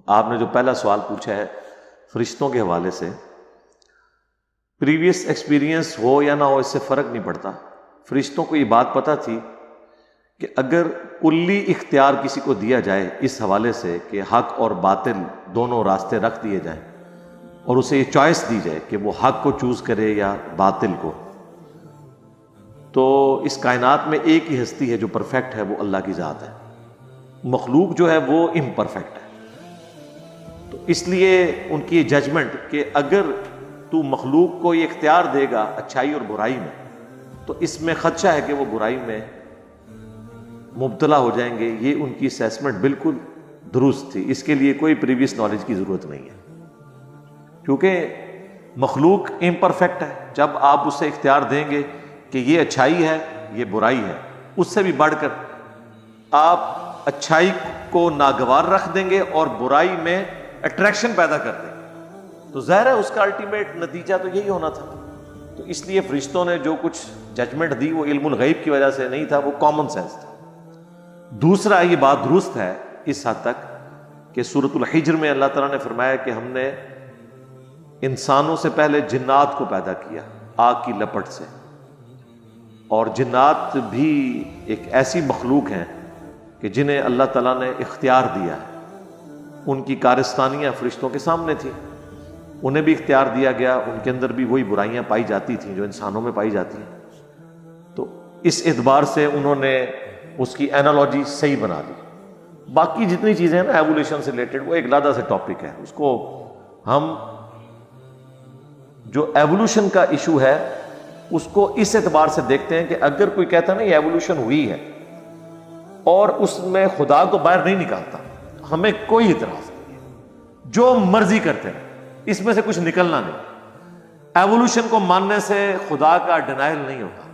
آپ نے جو پہلا سوال پوچھا ہے فرشتوں کے حوالے سے، پریویس ایکسپیرینس ہو یا نہ ہو اس سے فرق نہیں پڑتا. فرشتوں کو یہ بات پتہ تھی کہ اگر کلی اختیار کسی کو دیا جائے اس حوالے سے کہ حق اور باطل دونوں راستے رکھ دیے جائیں اور اسے یہ چوائس دی جائے کہ وہ حق کو چوز کرے یا باطل کو، تو اس کائنات میں ایک ہی ہستی ہے جو پرفیکٹ ہے، وہ اللہ کی ذات ہے. مخلوق جو ہے وہ امپرفیکٹ ہے. تو اس لیے ان کی ججمنٹ کہ اگر تو مخلوق کو یہ اختیار دے گا اچھائی اور برائی میں، تو اس میں خدشہ ہے کہ وہ برائی میں مبتلا ہو جائیں گے. یہ ان کی اسیسمنٹ بالکل درست تھی. اس کے لیے کوئی پریویس نالج کی ضرورت نہیں ہے، کیونکہ مخلوق امپرفیکٹ ہے. جب آپ اسے اختیار دیں گے کہ یہ اچھائی ہے یہ برائی ہے، اس سے بھی بڑھ کر آپ اچھائی کو ناگوار رکھ دیں گے اور برائی میں اٹریکشن پیدا کر دیں گے، تو ظاہر ہے اس کا الٹیمیٹ نتیجہ تو یہی ہونا تھا. تو اس لیے فرشتوں نے جو کچھ ججمنٹ دی وہ علم الغیب کی وجہ سے نہیں تھا، وہ کامن سینس تھا. دوسرا، یہ بات درست ہے اس حد تک کہ سورۃ الحجر میں اللہ تعالیٰ نے فرمایا کہ ہم نے انسانوں سے پہلے جنات کو پیدا کیا آگ کی لپٹ سے، اور جنات بھی ایک ایسی مخلوق ہیں کہ جنہیں اللہ تعالیٰ نے اختیار دیا ہے. ان کی کارستانیاں فرشتوں کے سامنے تھیں، انہیں بھی اختیار دیا گیا. ان کے اندر بھی وہی برائیاں پائی جاتی تھیں جو انسانوں میں پائی جاتی ہیں. تو اس اعتبار سے انہوں نے اس کی اینالوجی صحیح بنا دی. باقی جتنی چیزیں ہیں نا ایولیوشن سے ریلیٹڈ، وہ ایک علیحدہ سے ٹاپک ہے. اس کو ہم جو ایولیوشن کا ایشو ہے اس کو اس اعتبار سے دیکھتے ہیں کہ اگر کوئی کہتا ہے نا یہ ایولیوشن ہوئی ہے اور اس میں خدا کو باہر نہیں نکالتا، ہمیں کوئی اعتراض نہیں ہے، جو مرضی کرتے ہیں، اس میں سے کچھ نکلنا نہیں. ایولیوشن کو ماننے سے خدا کا ڈینائل نہیں ہوتا.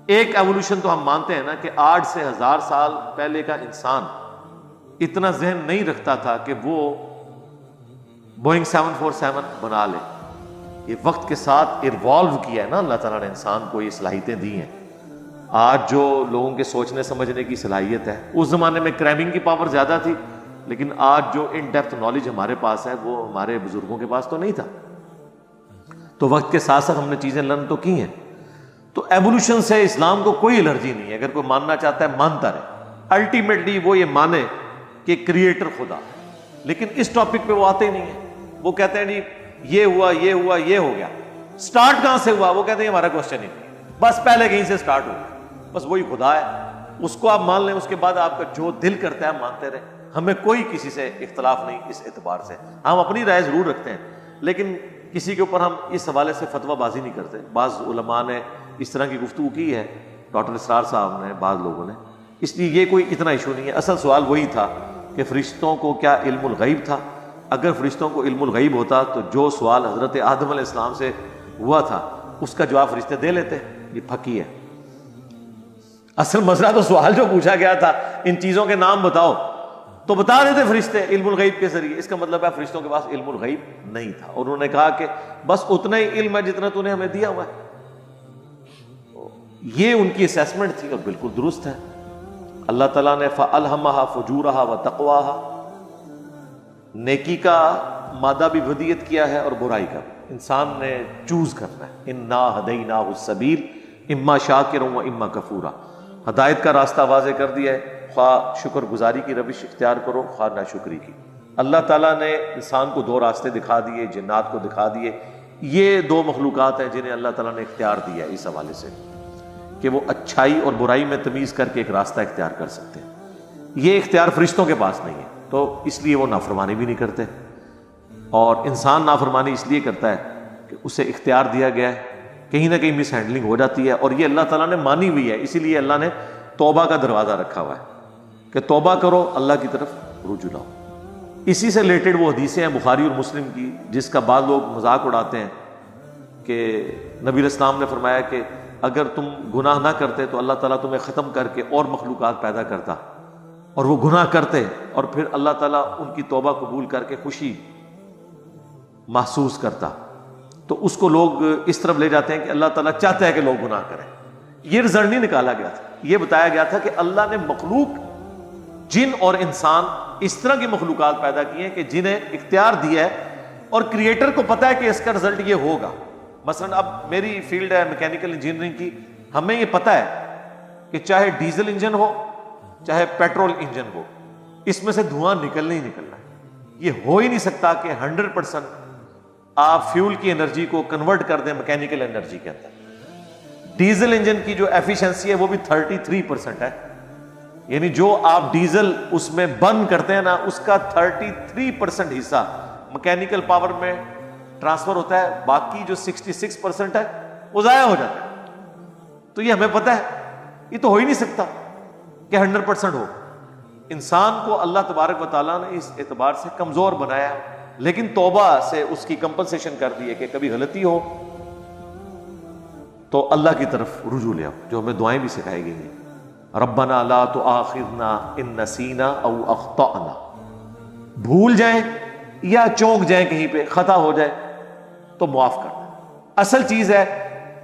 ایک ایولیوشن تو ہم مانتے ہیں نا کہ 8 سے 1000 سال پہلے کا انسان اتنا ذہن نہیں رکھتا تھا کہ وہ بوئنگ 747 بنا لے. یہ وقت کے ساتھ ایوالو کیا ہے نا اللہ تعالیٰ نے انسان کو، یہ صلاحیتیں دی ہیں. آج جو لوگوں کے سوچنے سمجھنے کی صلاحیت ہے، اس زمانے میں کریمنگ کی پاور زیادہ تھی، لیکن آج جو ان ڈیپتھ نالج ہمارے پاس ہے وہ ہمارے بزرگوں کے پاس تو نہیں تھا. تو وقت کے ساتھ ساتھ ہم نے چیزیں لرن تو کی ہیں. تو ایولیوشن سے اسلام کو کوئی الرجی نہیں ہے. اگر کوئی ماننا چاہتا ہے مانتا رہے، الٹیمیٹلی وہ یہ مانے کہ کریٹر خدا. لیکن اس ٹاپک پہ وہ آتے ہی نہیں ہیں. وہ کہتے ہیں جی یہ ہوا یہ ہوا یہ ہو گیا، سٹارٹ کہاں سے ہوا؟ وہ کہتے ہیں ہمارا کوشچن ہی نہیں، بس پہلے کہیں سے سٹارٹ ہو گیا، بس وہی خدا ہے، اس کو آپ مان لیں، اس کے بعد آپ کا جو دل کرتا ہے مانتے رہیں. ہمیں کوئی کسی سے اختلاف نہیں اس اعتبار سے. ہم اپنی رائے ضرور رکھتے ہیں لیکن کسی کے اوپر ہم اس حوالے سے فتویٰ بازی نہیں کرتے. بعض علماء نے اس طرح کی گفتگو کی ہے، ڈاکٹر اسرار صاحب نے، بعض لوگوں نے. اس لیے یہ کوئی اتنا ایشو نہیں ہے. اصل سوال وہی تھا کہ فرشتوں کو کیا علم الغیب تھا؟ اگر فرشتوں کو علم الغیب ہوتا تو جو سوال حضرت آدم علیہ السلام سے ہوا تھا اس کا جواب فرشتے دے لیتے. یہ پھکی ہے. اصل مسئلہ تو سوال جو پوچھا گیا تھا ان چیزوں کے نام بتاؤ، تو بتا دیتے فرشتے علم الغیب کے ذریعے. اس کا مطلب ہے فرشتوں کے پاس علم الغیب نہیں تھا، اور انہوں نے کہا کہ بس اتنا ہی علم ہے جتنا تو نے ہمیں دیا ہوا ہے. یہ ان کی اسیسمنٹ تھی اور بالکل درست ہے. اللہ تعالیٰ نے فَأَلْهَمَهَا فُجُورَهَا وَتَقْوَاهَا، نیکی کا مادہ بھی ودیت کیا ہے اور برائی کا بھی. انسان نے چوز کرنا ہے. اِنَّا هَدَيْنَاهُ السَّبِيلَ إِمَّا شَاكِرًا وَإِمَّا كَفُورًا. ہدایت کا راستہ واضح کر دیا ہے، خواہ شکر گزاری کی روش اختیار کرو خواہ ناشکری کی. اللہ تعالیٰ نے انسان کو 2 راستے دکھا دیے، جنات کو دکھا دیے. یہ 2 مخلوقات ہیں جنہیں اللہ تعالیٰ نے اختیار دیا ہے اس حوالے سے کہ وہ اچھائی اور برائی میں تمیز کر کے ایک راستہ اختیار کر سکتے ہیں. یہ اختیار فرشتوں کے پاس نہیں ہے، تو اس لیے وہ نافرمانی بھی نہیں کرتے. اور انسان نافرمانی اس لیے کرتا ہے کہ اسے اختیار دیا گیا ہے، کہیں نہ کہیں مس ہینڈلنگ ہو جاتی ہے، اور یہ اللہ تعالیٰ نے مانی ہوئی ہے. اسی لیے اللہ نے توبہ کا دروازہ رکھا ہوا ہے کہ توبہ کرو، اللہ کی طرف رجوع لاؤ. اسی سے ریلیٹڈ وہ حدیثیں ہیں بخاری اور مسلم کی جس کا بعض لوگ مذاق اڑاتے ہیں کہ نبی علیہ السلام نے فرمایا کہ اگر تم گناہ نہ کرتے تو اللہ تعالیٰ تمہیں ختم کر کے اور مخلوقات پیدا کرتا، اور وہ گناہ کرتے اور پھر اللہ تعالیٰ ان کی توبہ قبول کر کے خوشی محسوس کرتا. تو اس کو لوگ اس طرف لے جاتے ہیں کہ اللہ تعالیٰ چاہتا ہے کہ لوگ گناہ کریں. یہ رزلٹ نہیں نکالا گیا تھا. یہ بتایا گیا تھا کہ اللہ نے مخلوق جن اور انسان اس طرح کی مخلوقات پیدا کی ہیں کہ جنہیں اختیار دیا ہے اور کریٹر کو پتا ہے کہ اس کا رزلٹ یہ ہوگا. مثلا اب میری فیلڈ ہے میکینیکل انجینئرنگ کی, ہمیں یہ پتا ہے کہ چاہے ڈیزل انجن ہو چاہے پیٹرول انجن ہو, اس میں سے دھواں نکلنا ہی نکلنا ہے. یہ ہو ہی نہیں سکتا کہ 100% آپ فیول کی انرجی کو کنورٹ کر دیں میکینیکل انرجی کے اندر. ڈیزل انجن کی جو ایفیشنسی ہے وہ بھی 33% ہے, یعنی جو آپ ڈیزل اس میں برن کرتے ہیں نا, اس کا 33% حصہ میکینیکل پاور میں ٹرانسفر ہوتا ہے, باقی جو 66% ہے وہ ضائع ہو جاتا ہے. تو یہ ہمیں پتا ہے, یہ تو ہو ہی نہیں سکتا کہ 100% ہو. انسان کو اللہ تبارک و تعالیٰ نے اس اعتبار سے کمزور بنایا, لیکن توبہ سے اس کی کمپنسیشن کر دی ہے کہ کبھی غلطی ہو تو اللہ کی طرف رجوع لے آؤ, جو ہمیں دعائیں بھی سکھائی گئی ہیں. ربنا لا تؤاخذنا ان نسینا او اخطأنا, بھول جائیں یا چونک جائیں, کہیں پہ خطا ہو جائے تو معاف کرنا. اصل چیز ہے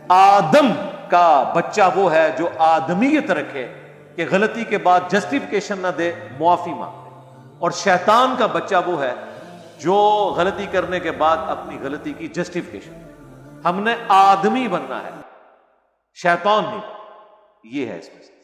آدم کا بچہ وہ ہے جو آدمیت رکھے کہ غلطی کے بعد جسٹیفیکیشن نہ دے, معافی مانگے. اور شیطان کا بچہ وہ ہے جو غلطی کرنے کے بعد اپنی غلطی کی جسٹیفیکیشن دے. ہم نے آدمی بننا ہے, شیطان نہیں. یہ ہے اس میں.